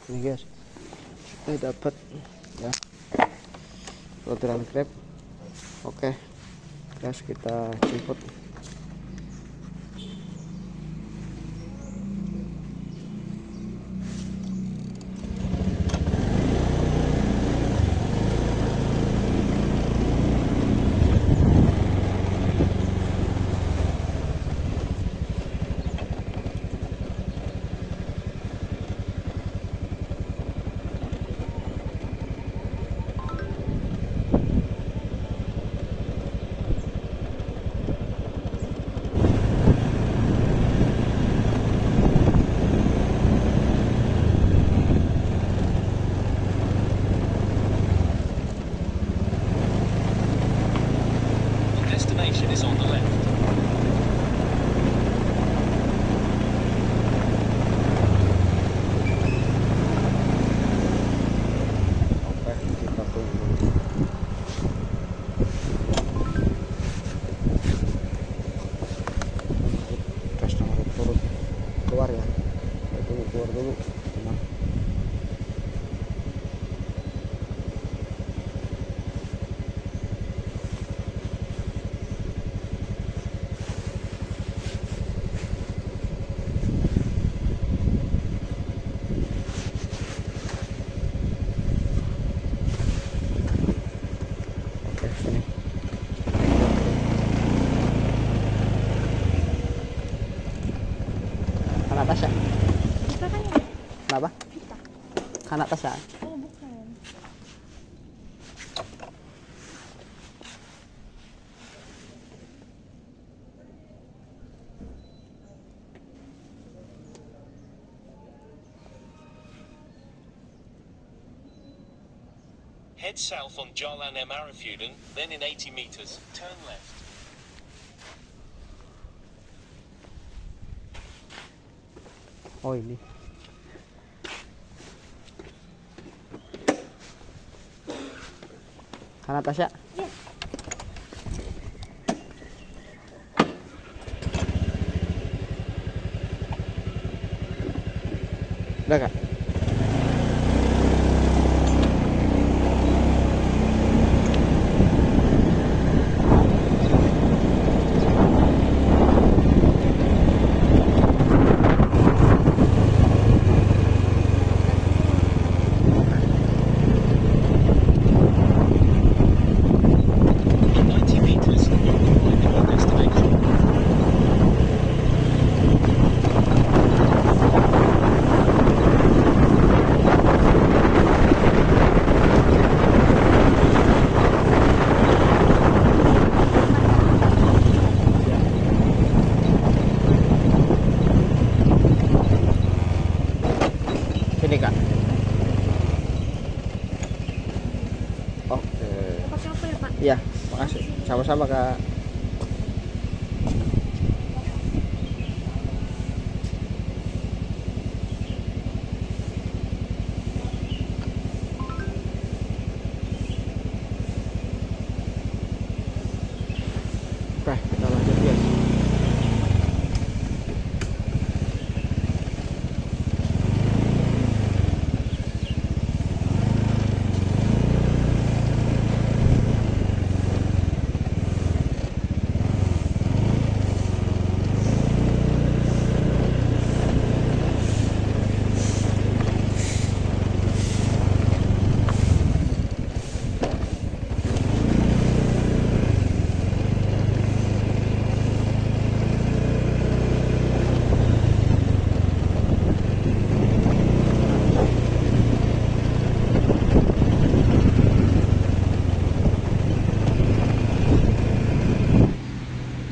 Ini guys, kita dapat ya orderan Grab. Oke guys, kita jemput. Destination is on the left. Oke, kita tunggu. Customer turun keluar ya. Tunggu keluar dulu. Tenang. Oke, sini. Kan atas ya? Kita kan ya? Kenapa? Kita. Kan atas ya? Oh bukan. Head south on Jalan M. Arifuden, then in 80 meters, turn left. Oh ini. Kan atas ya? Iya. Udah kak? In 90 meters, you will arrive at your destination. Sini kak. Oke. Pakai apa ya Pak? Iya, makasih. Sama-sama kak. Oke, kita lanjut guys.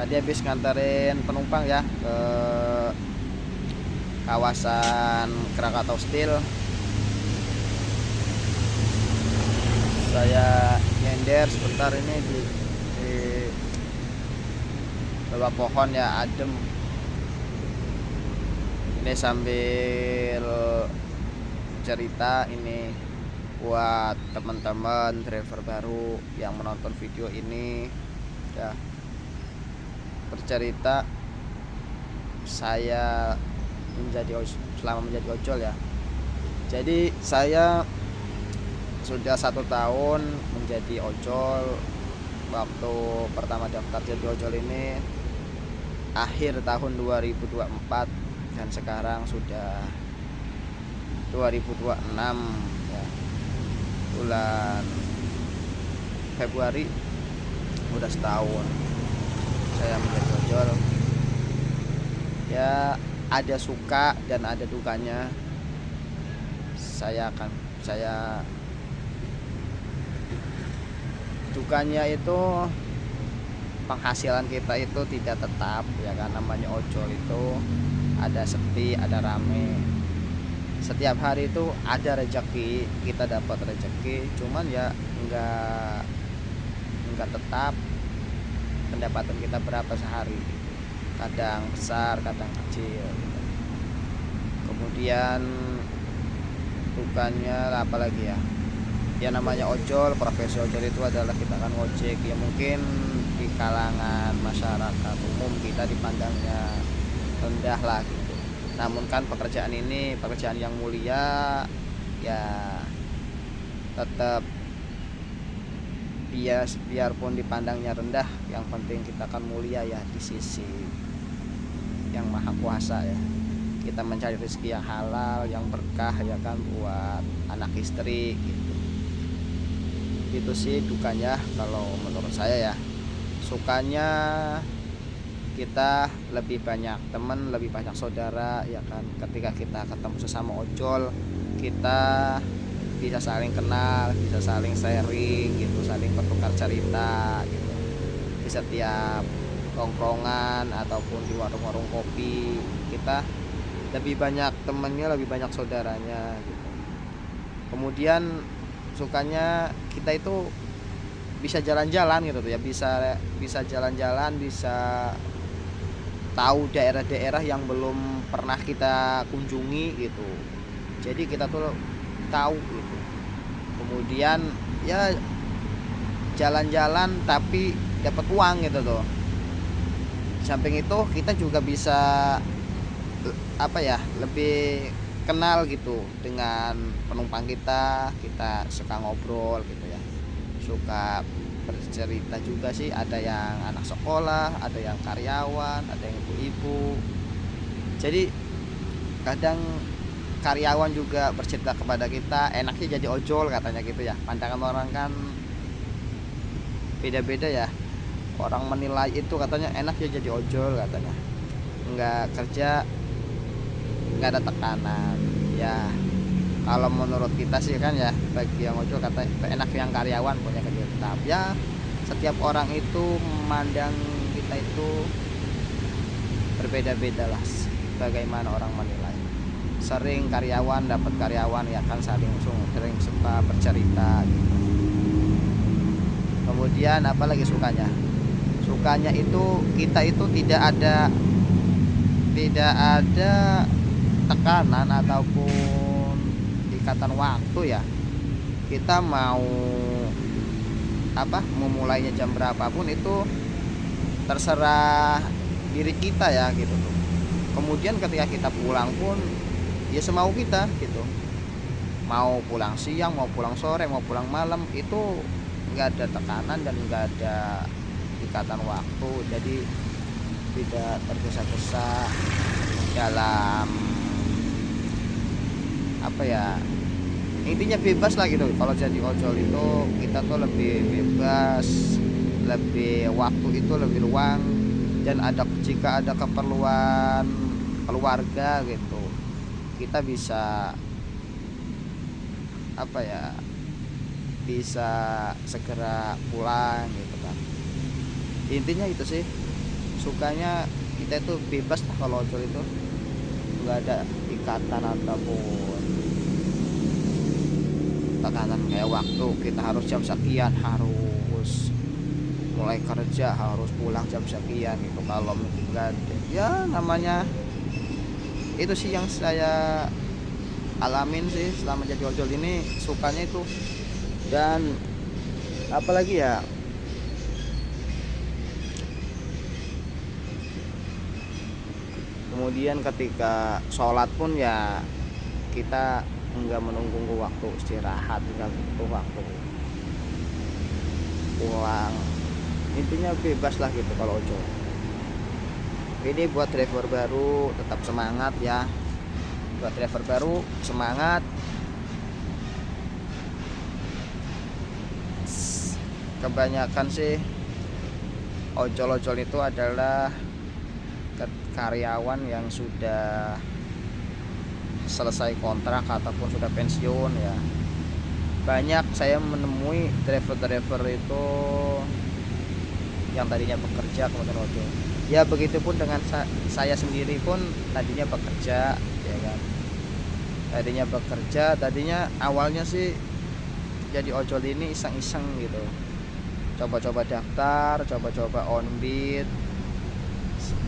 Tadi habis nganterin penumpang ya ke kawasan Krakatau Steel. Saya nyender sebentar ini di bawah pohon ya, adem. Ini sambil cerita ini buat teman-teman driver baru yang menonton video ini ya, bercerita saya selama menjadi ojol ya, Jadi saya sudah 1 tahun menjadi ojol. Waktu pertama daftar jadi ojol ini akhir tahun 2024 dan sekarang sudah 2026 ya. Bulan Februari udah setahun saya menjadi ojol. Ya ada suka dan ada dukanya. Dukanya itu penghasilan kita itu tidak tetap ya kan, namanya ojol itu ada sepi, ada rame. Setiap hari itu ada rezeki, kita dapat rezeki, cuman ya enggak tetap pendapatan kita berapa sehari. Kadang besar, kadang kecil gitu. Kemudian dukanya apalagi ya, ya namanya ojol, profesi ojol itu adalah kita kan ngojek ya, mungkin di kalangan masyarakat umum kita dipandangnya rendah lah gitu. Namun kan pekerjaan ini pekerjaan yang mulia ya, tetap biarpun dipandangnya rendah, yang penting kita kan mulia ya di sisi yang maha kuasa ya. Kita mencari rezeki yang halal, yang berkah ya kan, buat anak istri gitu. Itu sih dukanya kalau menurut saya ya. Sukanya kita lebih banyak teman, lebih banyak saudara ya kan. Ketika kita ketemu sesama ojol, kita bisa saling kenal, bisa saling sharing gitu, saling bertukar cerita gitu. Di setiap tongkrongan ataupun di warung-warung kopi, kita lebih banyak temannya, lebih banyak saudaranya gitu. Kemudian sukanya kita itu bisa jalan-jalan gitu ya, bisa jalan-jalan, bisa tahu daerah-daerah yang belum pernah kita kunjungi gitu. Jadi kita tuh tahu gitu. Kemudian ya jalan-jalan tapi dapat uang gitu tuh. Samping itu kita juga bisa lebih kenal gitu dengan penumpang kita suka ngobrol gitu ya, suka bercerita juga sih. Ada yang anak sekolah, ada yang karyawan, ada yang ibu-ibu. Jadi kadang karyawan juga bercerita kepada kita, enaknya jadi ojol katanya gitu ya. Pandangan orang kan beda-beda ya, orang menilai itu katanya enaknya jadi ojol katanya, nggak kerja, nggak ada tekanan ya. Kalau menurut kita sih kan ya, bagi yang ojol kata enak yang karyawan punya kerja tetap ya. Setiap orang itu memandang kita itu berbeda-beda lah, bagaimana orang menilai. Sering karyawan dapat karyawan ya kan, sering suka bercerita gitu. Kemudian apalagi sukanya itu kita itu tidak ada tekanan ataupun ikatan waktu ya. Kita mau memulainya jam berapapun itu terserah diri kita ya gitu tuh. Kemudian ketika kita pulang pun ya semau kita gitu, mau pulang siang, mau pulang sore, mau pulang malam, itu nggak ada tekanan dan nggak ada ikatan waktu. Jadi tidak tergesa-gesa dalam intinya bebas lah gitu. Kalau jadi ojol itu kita tuh lebih bebas, lebih waktu itu lebih luang, dan jika ada keperluan keluarga gitu, kita bisa bisa segera pulang gitu kan. Intinya itu sih, sukanya kita itu bebas lah kalau ojol itu, nggak ada ikatan ataupun tekanan kayak waktu kita harus jam sekian harus mulai kerja, harus pulang jam sekian gitu. Kalau nggak ada ya, namanya itu sih yang saya alamin sih selama jadi ojol ini, sukanya itu. Dan apalagi ya, kemudian ketika sholat pun ya kita nggak menunggu waktu istirahat, nggak butuh waktu pulang, intinya bebas lah gitu kalau ojol. Ini buat driver baru tetap semangat ya, buat driver baru semangat. Kebanyakan sih ojol-ojol itu adalah karyawan yang sudah selesai kontrak ataupun sudah pensiun ya. Banyak saya menemui driver-driver itu yang tadinya bekerja kemudian ojol. Ya begitupun dengan saya sendiri pun tadinya bekerja ya kan. Tadinya awalnya sih jadi ojol ini iseng-iseng gitu. Coba-coba daftar, coba-coba on beat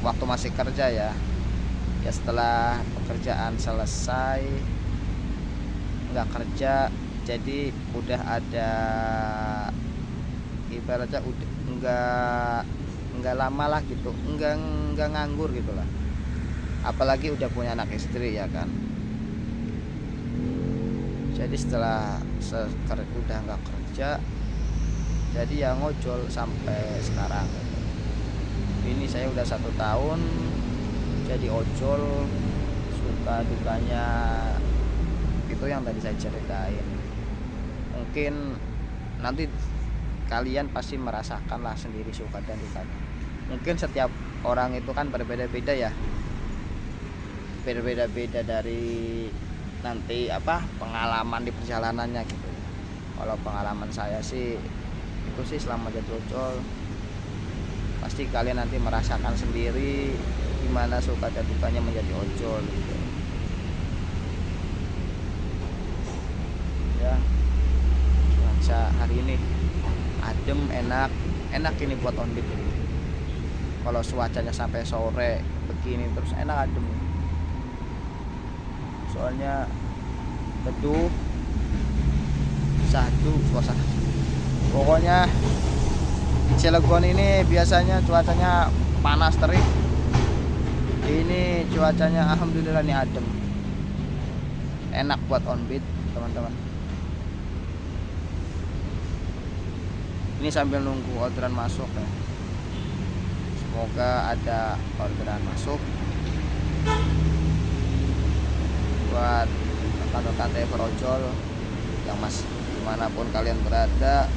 waktu masih kerja ya. Ya setelah pekerjaan selesai nggak kerja, jadi udah ada ibaratnya udah nggak lama lah gitu, nggak nganggur gitu lah. Apalagi udah punya anak istri ya kan. Jadi setelah udah nggak kerja, jadi ya ngojol sampai sekarang. Ini saya udah 1 tahun jadi ojol. Suka dukanya itu yang tadi saya ceritain. Mungkin nanti kalian pasti merasakan lah sendiri suka dan dukanya. Mungkin setiap orang itu kan berbeda-beda ya, berbeda-beda dari nanti pengalaman di perjalanannya gitu. Kalau pengalaman saya sih itu sih selama jadi ojol pasti kalian nanti merasakan sendiri gimana suka dan dukanya menjadi ojol gitu. Ya, cuaca hari ini adem, enak ini buat on beat ini. Kalau cuacanya sampai sore begini terus enak, adem. Soalnya teduh, sadu suasana. Pokoknya di Cilegon ini biasanya cuacanya panas terik. Ini cuacanya alhamdulillah nih adem. Enak buat on beat, teman-teman. Ini sambil nunggu orderan masuk ya. Semoga ada orderan masuk buat rekan-rekan driver ojol yang dimanapun kalian berada.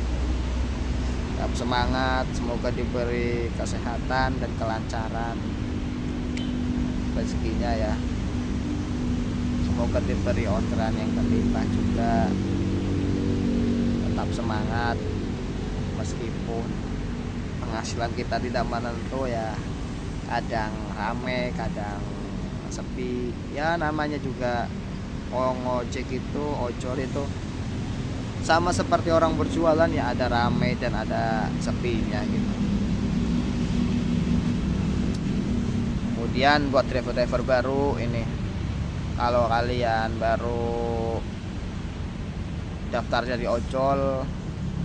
Tetap semangat, semoga diberi kesehatan dan kelancaran rezekinya ya. Semoga diberi orderan yang berlimpah juga. Tetap semangat meskipun penghasilan kita tidak menentu ya. Kadang rame, kadang sepi. Ya namanya juga ngojek itu, ojol itu sama seperti orang berjualan ya, ada rame dan ada sepinya gitu. Kemudian buat driver-driver baru ini, kalau kalian baru daftar jadi ojol,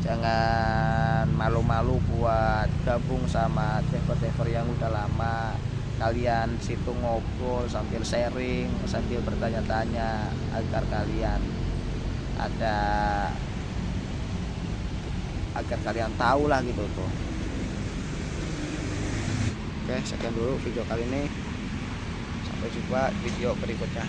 jangan malu-malu buat gabung sama driver-driver yang udah lama. Kalian situ ngobrol sambil sharing, sambil bertanya-tanya agar kalian tahu lah gitu tuh. Oke, sekian dulu video kali ini. Sampai jumpa video berikutnya.